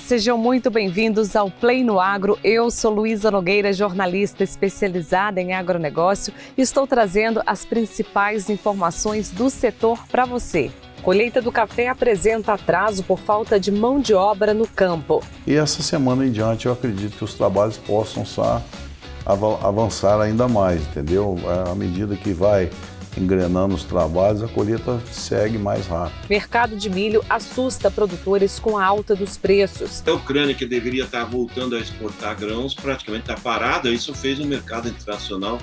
sejam muito bem-vindos ao Play no Agro. Eu sou Luísa Nogueira, jornalista especializada em agronegócio e estou trazendo as principais informações do setor para você. Colheita do café apresenta atraso por falta de mão de obra no campo. E essa semana em diante eu acredito que os trabalhos possam avançar ainda mais, entendeu? À medida que vai engrenando os trabalhos, a colheita segue mais rápido. Mercado de milho assusta produtores com a alta dos preços. A Ucrânia, que deveria estar voltando a exportar grãos, praticamente está parada. Isso fez o mercado internacional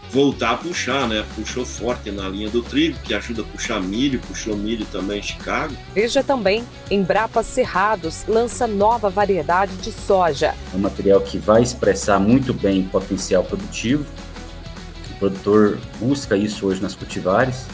voltar a puxar, né? Puxou forte na linha do trigo, que ajuda a puxar milho, puxou milho também em Chicago. Veja também, Embrapa Cerrados lança nova variedade de soja. É um material que vai expressar muito bem o potencial produtivo. O produtor busca isso hoje nas cultivares.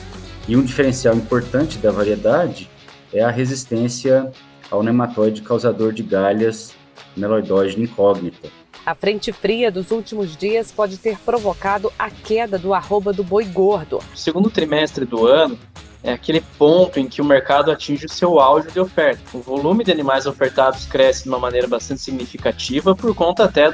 E um diferencial importante da variedade é a resistência ao nematóide causador de galhas, Meloidógena incógnita. A frente fria dos últimos dias pode ter provocado a queda do arroba do boi gordo. O segundo trimestre do ano é aquele ponto em que o mercado atinge o seu auge de oferta. O volume de animais ofertados cresce de uma maneira bastante significativa por conta até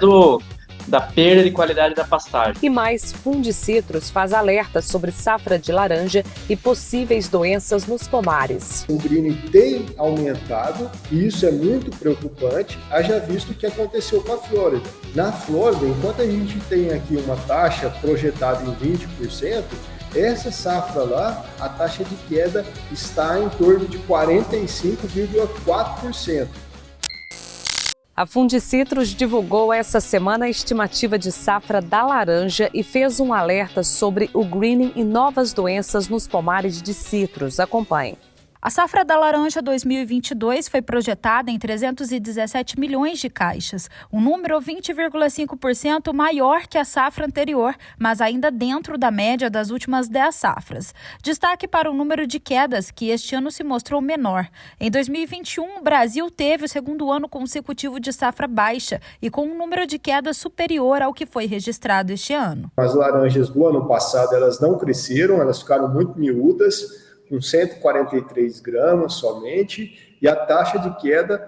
da perda de qualidade da pastagem. E mais, Fundicitrus faz alerta sobre safra de laranja e possíveis doenças nos pomares. O greening tem aumentado e isso é muito preocupante, haja visto o que aconteceu com a Flórida. Na Flórida, enquanto a gente tem aqui uma taxa projetada em 20%, essa safra lá, a taxa de queda está em torno de 45,4%. A Fundicitrus divulgou essa semana a estimativa de safra da laranja e fez um alerta sobre o greening e novas doenças nos pomares de citros. Acompanhe. A safra da laranja 2022 foi projetada em 317 milhões de caixas, um número 20,5% maior que a safra anterior, mas ainda dentro da média das últimas 10 safras. Destaque para o número de quedas, que este ano se mostrou menor. Em 2021, o Brasil teve o segundo ano consecutivo de safra baixa e com um número de quedas superior ao que foi registrado este ano. As laranjas do ano passado elas não cresceram, elas ficaram muito miúdas, com 143 gramas somente, e a taxa de queda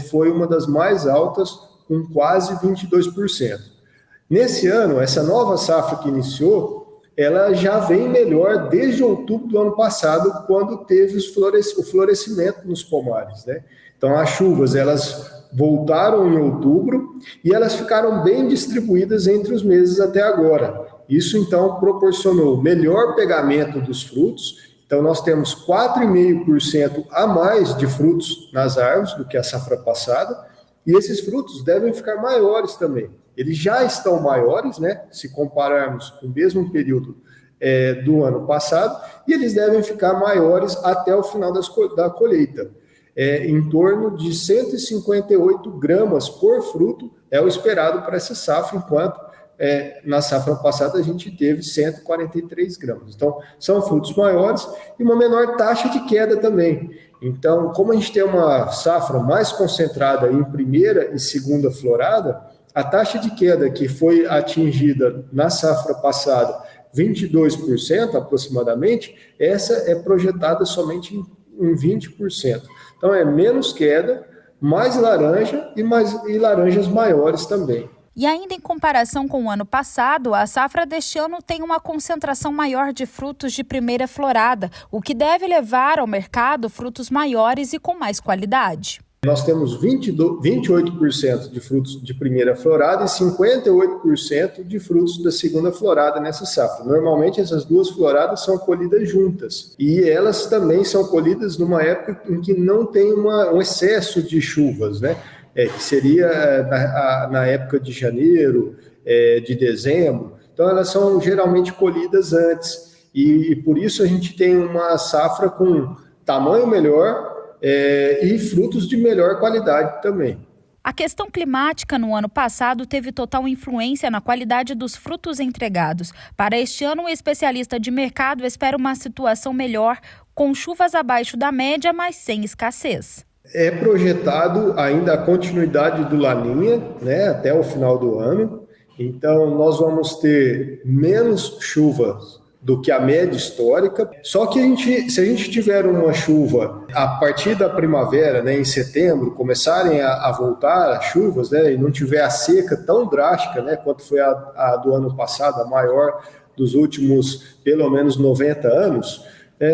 foi uma das mais altas, com quase 22%. Nesse ano, essa nova safra que iniciou, ela já vem melhor desde outubro do ano passado, quando teve o florescimento nos pomares, né? Então, as chuvas, elas voltaram em outubro e elas ficaram bem distribuídas entre os meses até agora. Isso, então, proporcionou melhor pegamento dos frutos. Então, nós temos 4,5% a mais de frutos nas árvores do que a safra passada, e esses frutos devem ficar maiores também. Eles já estão maiores, né, se compararmos com o mesmo período do ano passado, e eles devem ficar maiores até o final da colheita. Em torno de 158 gramas por fruto é o esperado para essa safra, enquanto na safra passada a gente teve 143 gramas. Então, são frutos maiores e uma menor taxa de queda também. Então, como a gente tem uma safra mais concentrada em primeira e segunda florada, a taxa de queda que foi atingida na safra passada, 22% aproximadamente, essa é projetada somente em 20%. Então, é menos queda, mais laranja e laranjas maiores também. E ainda em comparação com o ano passado, a safra deste ano tem uma concentração maior de frutos de primeira florada, o que deve levar ao mercado frutos maiores e com mais qualidade. Nós temos 28% de frutos de primeira florada e 58% de frutos da segunda florada nessa safra. Normalmente essas duas floradas são colhidas juntas e elas também são colhidas numa época em que não tem um excesso de chuvas, né? Que seria na época de janeiro, de dezembro. Então, elas são geralmente colhidas antes. E por isso a gente tem uma safra com tamanho melhor e frutos de melhor qualidade também. A questão climática no ano passado teve total influência na qualidade dos frutos entregados. Para este ano, o especialista de mercado espera uma situação melhor, com chuvas abaixo da média, mas sem escassez. É projetado ainda a continuidade do Laninha, né, até o final do ano. Então, nós vamos ter menos chuvas do que a média histórica. Só que se a gente tiver uma chuva a partir da primavera, né, em setembro, começarem a voltar as chuvas, né, e não tiver a seca tão drástica, né, quanto foi a do ano passado, a maior dos últimos pelo menos 90 anos,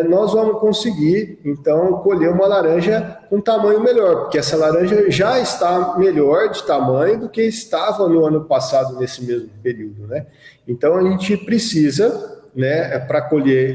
nós vamos conseguir, então, colher uma laranja com tamanho melhor, porque essa laranja já está melhor de tamanho do que estava no ano passado, nesse mesmo período, né? Então, a gente precisa, né, para colher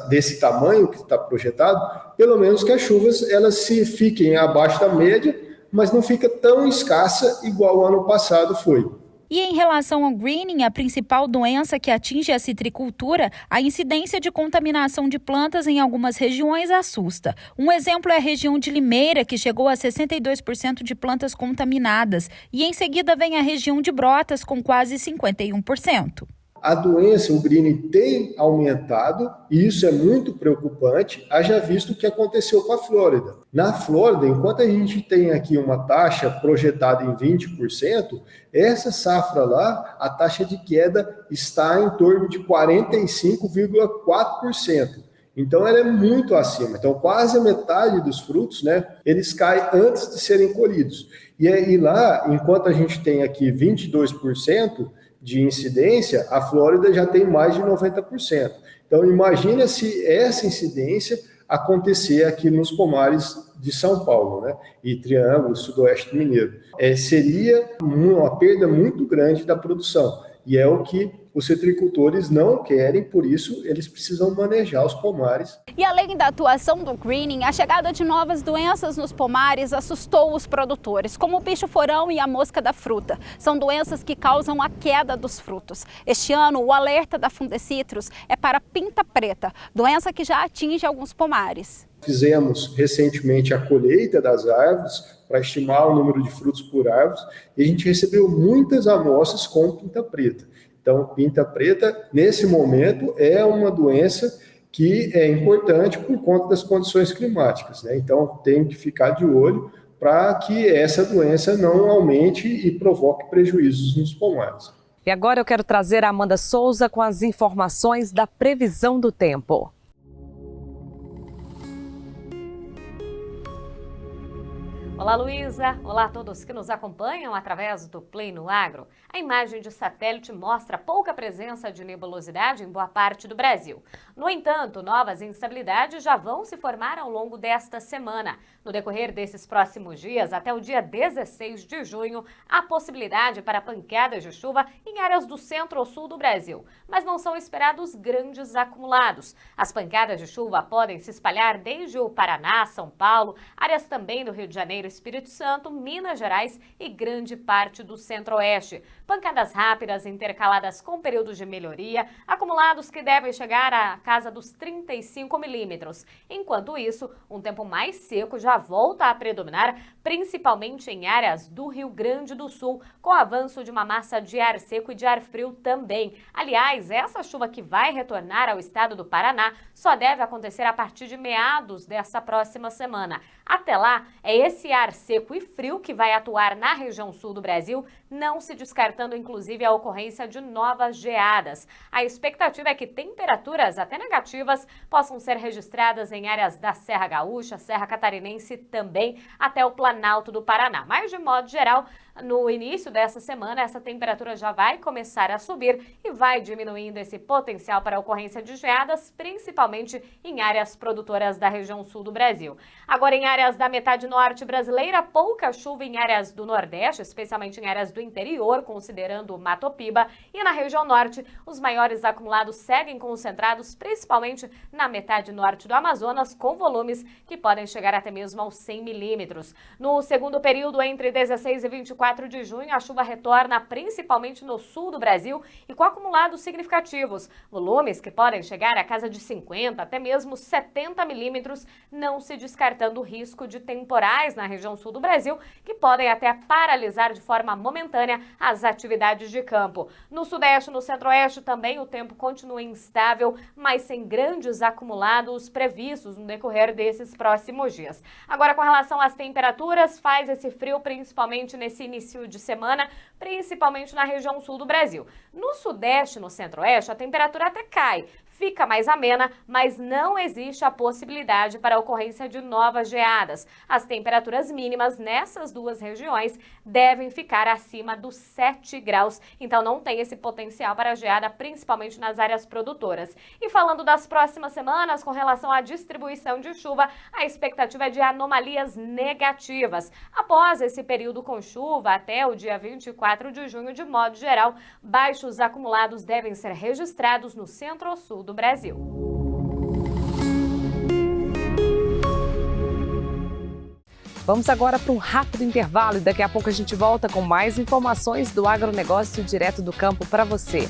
desse tamanho que está projetado, pelo menos que as chuvas elas se fiquem abaixo da média, mas não fica tão escassa igual o ano passado foi. E em relação ao greening, a principal doença que atinge a citricultura, a incidência de contaminação de plantas em algumas regiões assusta. Um exemplo é a região de Limeira, que chegou a 62% de plantas contaminadas, e em seguida vem a região de Brotas, com quase 51%. A doença, o greening, tem aumentado e isso é muito preocupante, haja visto o que aconteceu com a Flórida. Na Flórida, enquanto a gente tem aqui uma taxa projetada em 20%, essa safra lá, a taxa de queda está em torno de 45,4%. Então, ela é muito acima. Então, quase a metade dos frutos, né, eles caem antes de serem colhidos. E aí lá, enquanto a gente tem aqui 22%, de incidência, a Flórida já tem mais de 90%. Então, imagina se essa incidência acontecer aqui nos pomares de São Paulo, né? E Triângulo, Sudoeste Mineiro. Seria uma perda muito grande da produção. E é o que os citricultores não querem, por isso eles precisam manejar os pomares. E além da atuação do greening, a chegada de novas doenças nos pomares assustou os produtores, como o bicho-forão e a mosca da fruta. São doenças que causam a queda dos frutos. Este ano, o alerta da Fundecitrus é para pinta preta, doença que já atinge alguns pomares. Fizemos recentemente a colheita das árvores para estimar o número de frutos por árvore e a gente recebeu muitas amostras com pinta preta. Então, pinta preta, nesse momento, é uma doença que é importante por conta das condições climáticas, né? Então, tem que ficar de olho para que essa doença não aumente e provoque prejuízos nos pomares. E agora eu quero trazer a Amanda Souza com as informações da previsão do tempo. Olá, Luísa! Olá a todos que nos acompanham através do Play no Agro. A imagem de satélite mostra pouca presença de nebulosidade em boa parte do Brasil. No entanto, novas instabilidades já vão se formar ao longo desta semana. No decorrer desses próximos dias, até o dia 16 de junho, há possibilidade para pancadas de chuva em áreas do centro ou sul do Brasil, mas não são esperados grandes acumulados. As pancadas de chuva podem se espalhar desde o Paraná, São Paulo, áreas também do Rio de Janeiro, Espírito Santo, Minas Gerais e grande parte do Centro-Oeste. Pancadas rápidas intercaladas com períodos de melhoria, acumulados que devem chegar à casa dos 35 milímetros. Enquanto isso, um tempo mais seco já volta a predominar, principalmente em áreas do Rio Grande do Sul, com o avanço de uma massa de ar seco e de ar frio também. Aliás, essa chuva que vai retornar ao estado do Paraná só deve acontecer a partir de meados dessa próxima semana. Até lá, é esse ar seco e frio que vai atuar na região sul do Brasil, não se descartando inclusive a ocorrência de novas geadas. A expectativa é que temperaturas até negativas possam ser registradas em áreas da Serra Gaúcha, Serra Catarinense também, até o Planalto do Paraná. Mas, de modo geral, no início dessa semana, essa temperatura já vai começar a subir e vai diminuindo esse potencial para a ocorrência de geadas, principalmente em áreas produtoras da região sul do Brasil. Agora, em áreas da metade norte brasileira, pouca chuva em áreas do Nordeste, especialmente em áreas do interior, considerando Matopiba, e na região norte, os maiores acumulados seguem concentrados, principalmente na metade norte do Amazonas, com volumes que podem chegar até mesmo aos 100 milímetros. No segundo período, entre 16 e 24 de junho, a chuva retorna principalmente no sul do Brasil e com acumulados significativos. Volumes que podem chegar à casa de 50 até mesmo 70 milímetros, não se descartando o risco de temporais na região sul do Brasil, que podem até paralisar de forma momentânea as atividades de campo. No sudeste e no centro-oeste também o tempo continua instável, mas sem grandes acumulados previstos no decorrer desses próximos dias. Agora, com relação às temperaturas, faz esse frio principalmente nesse início de semana, principalmente na região sul do Brasil. No sudeste e no centro-oeste, a temperatura até cai. fica mais amena, mas não existe a possibilidade para a ocorrência de novas geadas. As temperaturas mínimas nessas duas regiões devem ficar acima dos 7 graus, então não tem esse potencial para geada, principalmente nas áreas produtoras. E falando das próximas semanas, com relação à distribuição de chuva, a expectativa é de anomalias negativas. Após esse período com chuva, até o dia 24 de junho, de modo geral, baixos acumulados devem ser registrados no centro-sul do Brasil. Vamos agora para um rápido intervalo e daqui a pouco a gente volta com mais informações do agronegócio direto do campo para você.